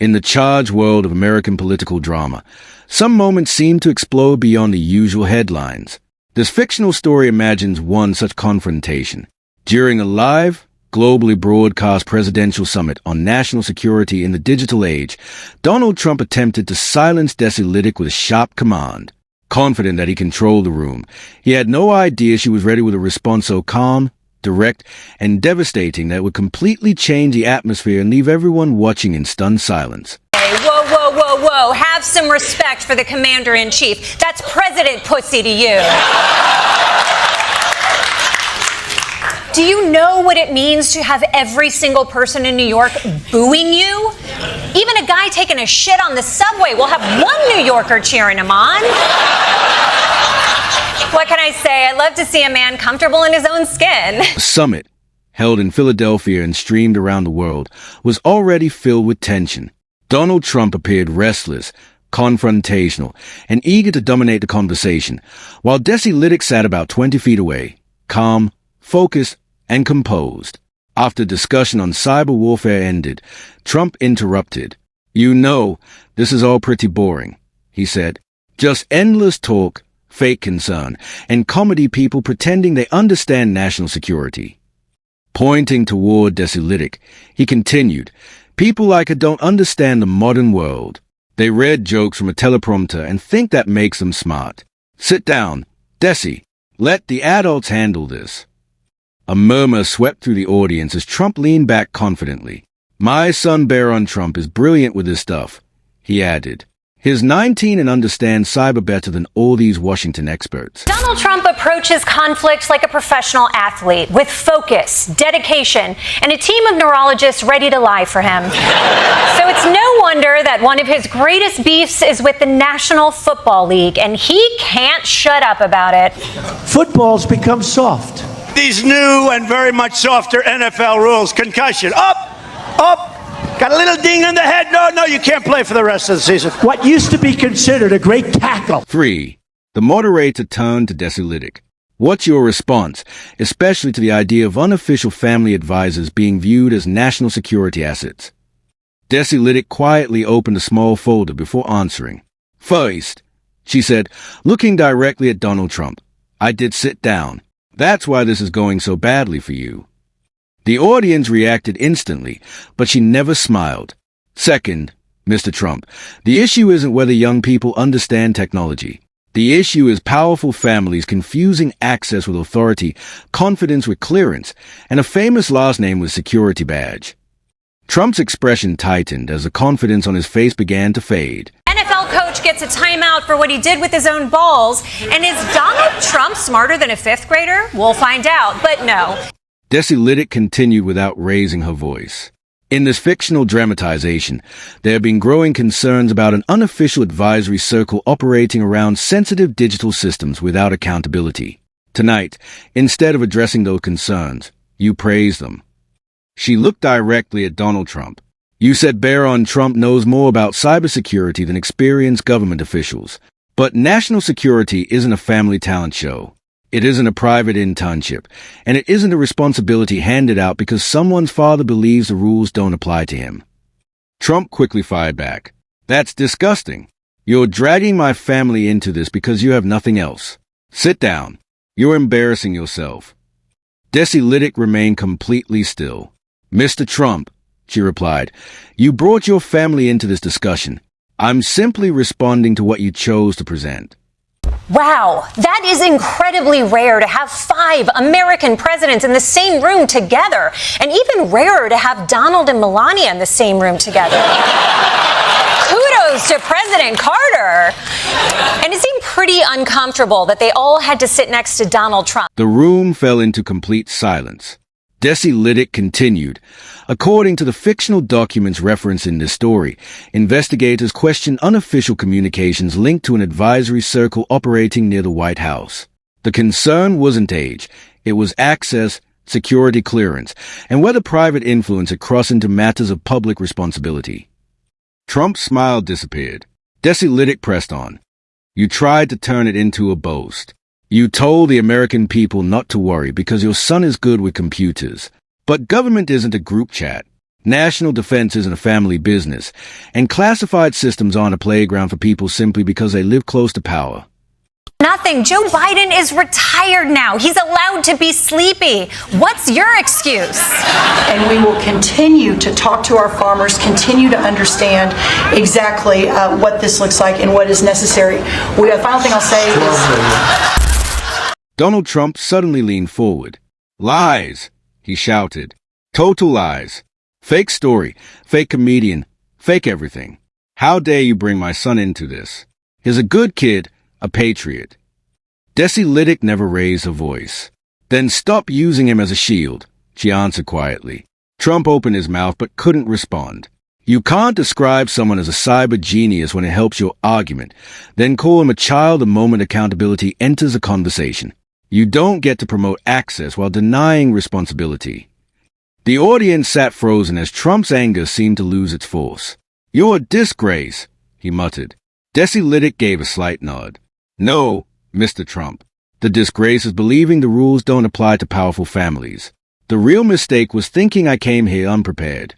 In the charged world of American political drama, some moments seem to explode beyond the usual headlines. This fictional story imagines one such confrontation. During a live, globally broadcast presidential summit on national security in the digital age, Donald Trump attempted to silence Desi Lydic with a sharp command. Confident that he controlled the room, he had no idea she was ready with a response so calm, direct, and devastating that it would completely change the atmosphere and leave everyone watching in stunned silence. Hey, whoa, whoa, whoa, whoa. Have some respect for the commander-in-chief. That's President Pussy to you. Do you know what it means to have every single person in New York booing you? Even a guy taking a shit on the subway will have one New Yorker cheering him on. What can I say? I love to see a man comfortable in his own skin. The summit, held in Philadelphia and streamed around the world, was already filled with tension. Donald Trump appeared restless, confrontational, and eager to dominate the conversation, while Desi Lydic sat about 20 feet away, calm, focused, and composed. After discussion on cyber warfare ended, Trump interrupted. "You know, this is all pretty boring," he said. "Just endless talk, fake concern, and comedy people pretending they understand national security." Pointing toward Desi Lydic, he continued, "People like her don't understand the modern world. They read jokes from a teleprompter and think that makes them smart. Sit down, Desi. Let the adults handle this." A murmur swept through the audience as Trump leaned back confidently. "My son Baron Trump is brilliant with his stuff," he added. "He's 19 and understands cyber better than all these Washington experts." Donald Trump approaches conflict like a professional athlete, with focus, dedication, and a team of neurologists ready to lie for him. So it's no wonder that one of his greatest beefs is with the National Football League, and he can't shut up about it. Football's become soft. These new and very much softer NFL rules. Concussion. Up. Got a little ding in the head. No, you can't play for the rest of the season. What used to be considered a great tackle. 3. The moderator turned to Desi Lydic. "What's your response, especially to the idea of unofficial family advisors being viewed as national security assets?" Desi Lydic quietly opened a small folder before answering. "First," she said, looking directly at Donald Trump, "I did sit down. That's why this is going so badly for you." The audience reacted instantly, but she never smiled. "Second, Mr. Trump, the issue isn't whether young people understand technology. The issue is powerful families confusing access with authority, confidence with clearance, and a famous last name with security badge." Trump's expression tightened as the confidence on his face began to fade. NFL coach gets a timeout for what he did with his own balls. And is Donald Trump smarter than a fifth grader? We'll find out, but no. Desi Lydic continued without raising her voice. In this fictional dramatization, there have been growing concerns about an unofficial advisory circle operating around sensitive digital systems without accountability. Tonight, instead of addressing those concerns, you praise them. She looked directly at Donald Trump. "You said Baron Trump knows more about cybersecurity than experienced government officials. But national security isn't a family talent show. It isn't a private internship, and it isn't a responsibility handed out because someone's father believes the rules don't apply to him." Trump quickly fired back. "That's disgusting. You're dragging my family into this because you have nothing else. Sit down. You're embarrassing yourself." Desi Lydic remained completely still. "Mr. Trump," she replied, "you brought your family into this discussion. I'm simply responding to what you chose to present." Wow, that is incredibly rare to have 5 American presidents in the same room together, and even rarer to have Donald and Melania in the same room together. Kudos to President Carter. And it seemed pretty uncomfortable that they all had to sit next to Donald Trump. The room fell into complete silence. Desi Lydic continued. According to the fictional documents referenced in this story, investigators questioned unofficial communications linked to an advisory circle operating near the White House. The concern wasn't age, it was access, security clearance, and whether private influence had crossed into matters of public responsibility. Trump's smile disappeared. Desi Lydic pressed on. "You tried to turn it into a boast. You told the American people not to worry because your son is good with computers. But government isn't a group chat. National defense isn't a family business, and classified systems aren't a playground for people simply because they live close to power. Nothing. Joe Biden is retired now. He's allowed to be sleepy. What's your excuse? And we will continue to talk to our farmers, continue to understand exactly what this looks like and what is necessary. The final thing I'll say is... Donald Trump suddenly leaned forward. Lies, he shouted. Total lies. Fake story, fake comedian, fake everything. How dare you bring my son into this? He's a good kid, a patriot. Desi Lydic never raised her voice. Then stop using him as a shield, she answered quietly. Trump opened his mouth but couldn't respond. You can't describe someone as a cyber genius when it helps your argument, then call him a child the moment accountability enters a conversation. You don't get to promote access while denying responsibility. The audience sat frozen as Trump's anger seemed to lose its force. You're a disgrace, he muttered. Desi Lydic gave a slight nod. No, Mr. Trump. The disgrace is believing the rules don't apply to powerful families. The real mistake was thinking I came here unprepared.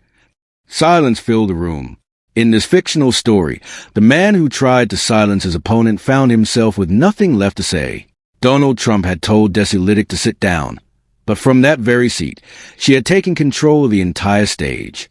Silence filled the room. In this fictional story, the man who tried to silence his opponent found himself with nothing left to say. Donald Trump had told Desi Lydic to sit down. But from that very seat, she had taken control of the entire stage.